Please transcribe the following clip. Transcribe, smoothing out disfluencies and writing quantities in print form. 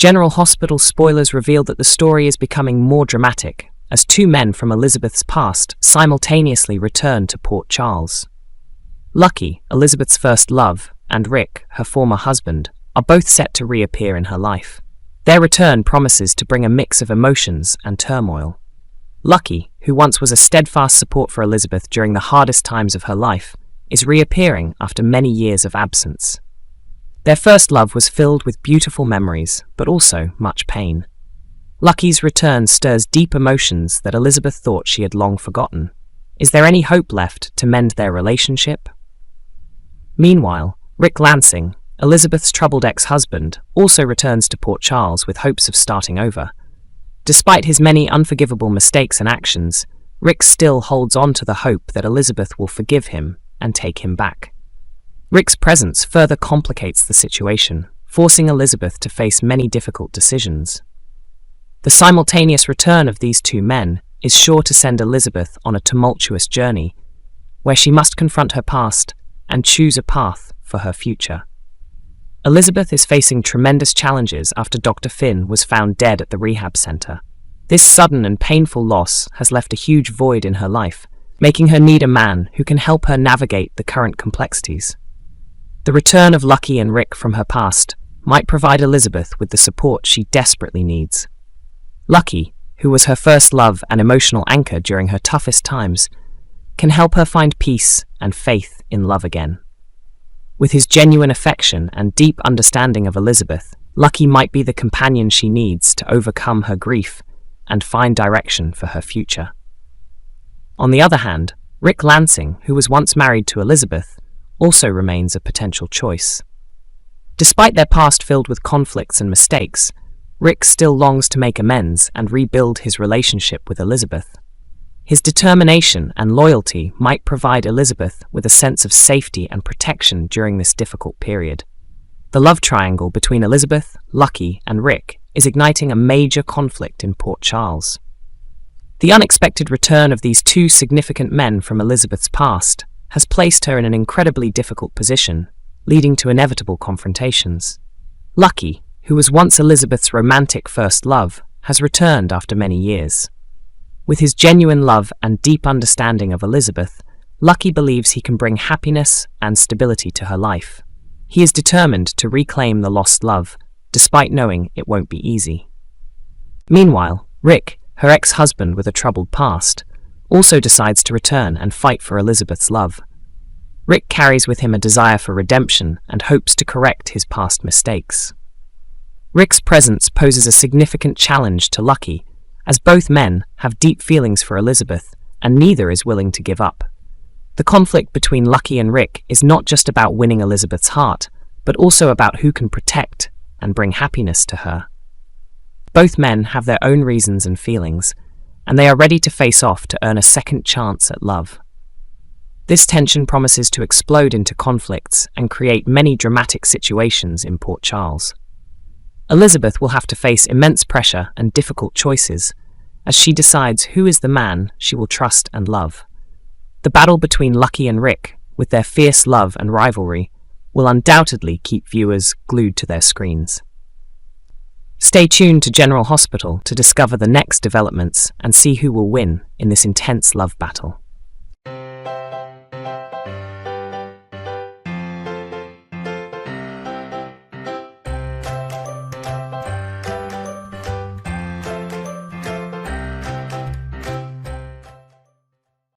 General Hospital spoilers reveal that the story is becoming more dramatic as two men from Elizabeth's past simultaneously return to Port Charles. Lucky, Elizabeth's first love, and Rick, her former husband, are both set to reappear in her life. Their return promises to bring a mix of emotions and turmoil. Lucky, who once was a steadfast support for Elizabeth during the hardest times of her life, is reappearing after many years of absence. Their first love was filled with beautiful memories, but also much pain. Lucky's return stirs deep emotions that Elizabeth thought she had long forgotten. Is there any hope left to mend their relationship? Meanwhile, Rick Lansing, Elizabeth's troubled ex-husband, also returns to Port Charles with hopes of starting over. Despite his many unforgivable mistakes and actions, Rick still holds on to the hope that Elizabeth will forgive him and take him back. Rick's presence further complicates the situation, forcing Elizabeth to face many difficult decisions. The simultaneous return of these two men is sure to send Elizabeth on a tumultuous journey, where she must confront her past and choose a path for her future. Elizabeth is facing tremendous challenges after Dr. Finn was found dead at the rehab center. This sudden and painful loss has left a huge void in her life, making her need a man who can help her navigate the current complexities. The return of Lucky and Rick from her past might provide Elizabeth with the support she desperately needs. Lucky, who was her first love and emotional anchor during her toughest times, can help her find peace and faith in love again. With his genuine affection and deep understanding of Elizabeth, Lucky might be the companion she needs to overcome her grief and find direction for her future. On the other hand, Rick Lansing, who was once married to Elizabeth, also remains a potential choice. Despite their past filled with conflicts and mistakes, Rick still longs to make amends and rebuild his relationship with Elizabeth. His determination and loyalty might provide Elizabeth with a sense of safety and protection during this difficult period. The love triangle between Elizabeth, Lucky, and Rick is igniting a major conflict in Port Charles. The unexpected return of these two significant men from Elizabeth's past has placed her in an incredibly difficult position, leading to inevitable confrontations. Lucky, who was once Elizabeth's romantic first love, has returned after many years. With his genuine love and deep understanding of Elizabeth, Lucky believes he can bring happiness and stability to her life. He is determined to reclaim the lost love, despite knowing it won't be easy. Meanwhile, Rick, her ex-husband with a troubled past, also decides to return and fight for Elizabeth's love. Rick carries with him a desire for redemption and hopes to correct his past mistakes. Rick's presence poses a significant challenge to Lucky, as both men have deep feelings for Elizabeth and neither is willing to give up. The conflict between Lucky and Rick is not just about winning Elizabeth's heart, but also about who can protect and bring happiness to her. Both men have their own reasons and feelings, and they are ready to face off to earn a second chance at love. This tension promises to explode into conflicts and create many dramatic situations in Port Charles. Elizabeth will have to face immense pressure and difficult choices as she decides who is the man she will trust and love. The battle between Lucky and Rick, with their fierce love and rivalry, will undoubtedly keep viewers glued to their screens. Stay tuned to General Hospital to discover the next developments and see who will win in this intense love battle.